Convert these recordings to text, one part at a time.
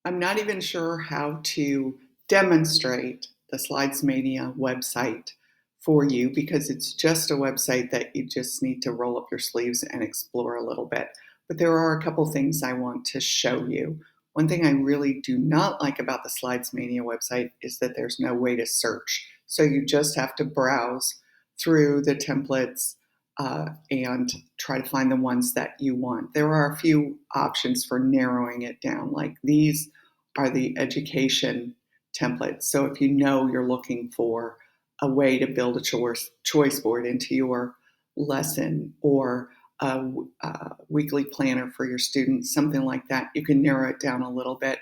I'm not even sure how to demonstrate the slidesMania website for you because it's just a website that you just need to roll up your sleeves and explore a little bit. But there are a couple things I want to show you. One thing I really do not like about the slidesMania website is that there's no way to search. So you just have to browse through the templates and try to find the ones that you want. There are a few options for narrowing it down, like these are the education templates. So if you know you're looking for a way to build a choice board into your lesson or a weekly planner for your students, something like that, you can narrow it down a little bit.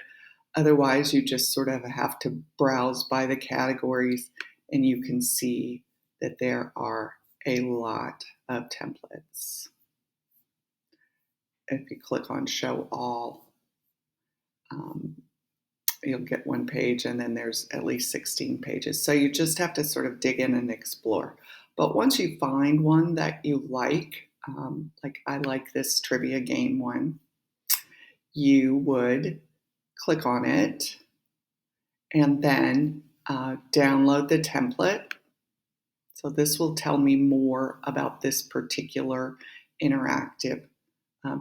Otherwise, you just sort of have to browse by the categories and you can see that there are a lot of templates. If you click on show all, you'll get one page and then there's at least 16 pages. So you just have to sort of dig in and explore. But once you find one that you like I like this trivia game one, you would click on it and then download the template. So this will tell me more about this particular interactive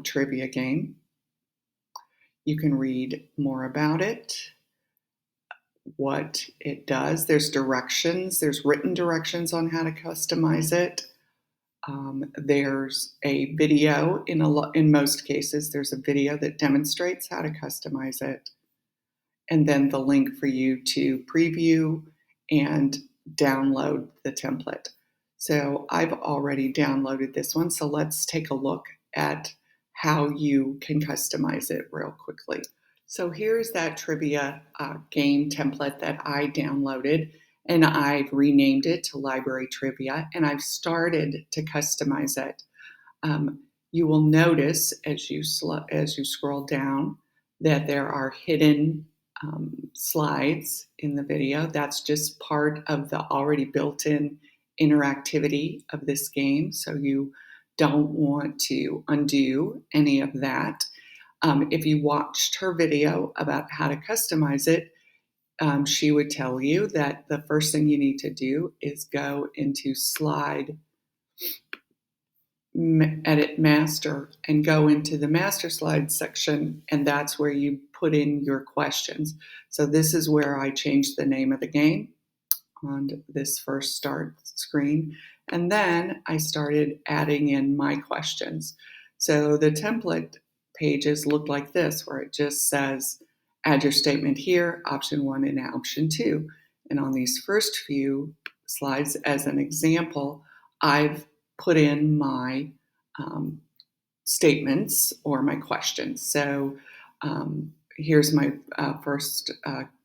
trivia game. You can read more about it, what it does. There's directions. There's written directions on how to customize it. There's a video. In most cases, there's a video that demonstrates how to customize it. And then the link for you to preview and download the template. So I've already downloaded this one. So let's take a look at how you can customize it real quickly. So here's that trivia game template that I downloaded, and I've renamed it to Library Trivia, and I've started to customize it. You will notice as you scroll down that there are hidden slides in the video. That's just part of the already built-in interactivity of this game, so you don't want to undo any of that. If you watched her video about how to customize it, she would tell you that the first thing you need to do is go into Slide Edit Master and go into the Master Slides section, and that's where you put in your questions. So this is where I changed the name of the game on this first start screen, and then I started adding in my questions. So the template pages look like this, where it just says add your statement here, option 1 and option 2. And on these first few slides, as an example, I've put in my statements or my questions. So here's my first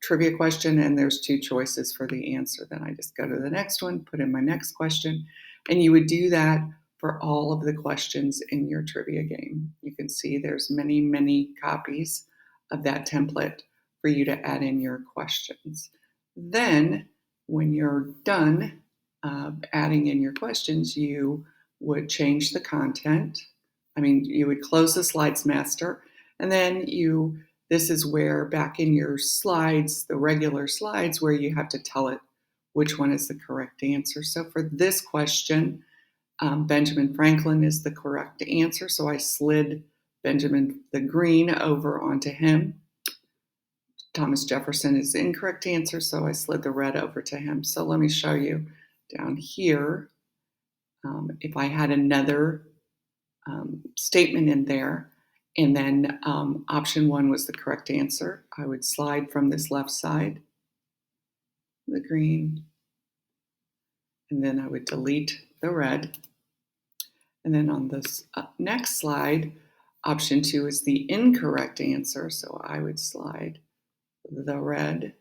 trivia question, and there's 2 choices for the answer. Then I just go to the next one, put in my next question, and you would do that for all of the questions in your trivia game. You can see there's many, many copies of that template for you to add in your questions. Then, when you're done adding in your questions, you would change the content. You would close the Slides Master, and then this is where back in your slides, the regular slides, where you have to tell it which one is the correct answer. So for this question, Benjamin Franklin is the correct answer, so I slid Benjamin the green over onto him. Thomas Jefferson is the incorrect answer, so I slid the red over to him. So let me show you down here. If I had another statement in there, and then option 1 was the correct answer, I would slide from this left side, the green, and then I would delete the red. And then on this next slide, option 2 is the incorrect answer, so I would slide the red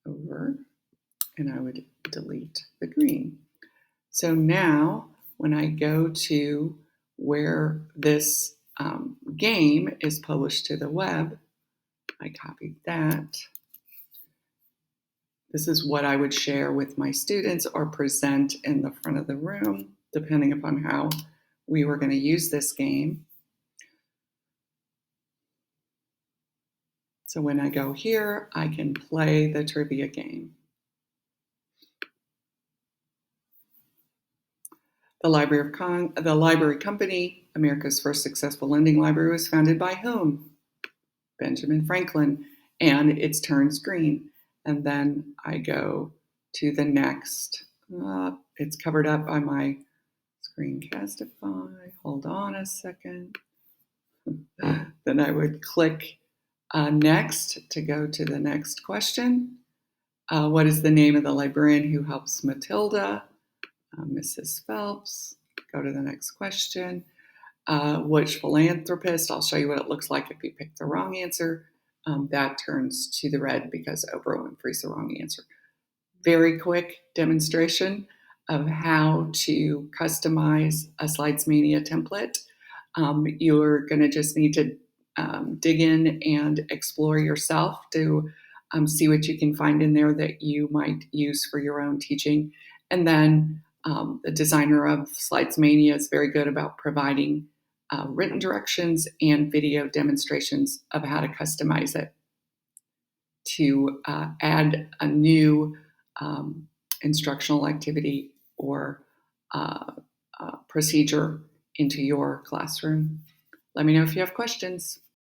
over, and I would delete the green. So now, when I go to where this game is published to the web, I copied that. This is what I would share with my students or present in the front of the room, depending upon how we were going to use this game. So when I go here, I can play the trivia game. The Library Company, America's first successful lending library, was founded by whom? Benjamin Franklin. And it turns green. And then I go to the next. It's covered up by my Screencastify. Hold on a second. Then I would click next to go to the next question. What is the name of the librarian who helps Matilda? Mrs. Phelps. Go to the next question. Which philanthropist? I'll show you what it looks like if you pick the wrong answer. That turns to the red because Oprah Winfrey's the wrong answer. Very quick demonstration of how to customize a slidesMania template. You're going to just need to dig in and explore yourself to see what you can find in there that you might use for your own teaching. And then the designer of slidesMania is very good about providing written directions and video demonstrations of how to customize it to add a new instructional activity or procedure into your classroom. Let me know if you have questions.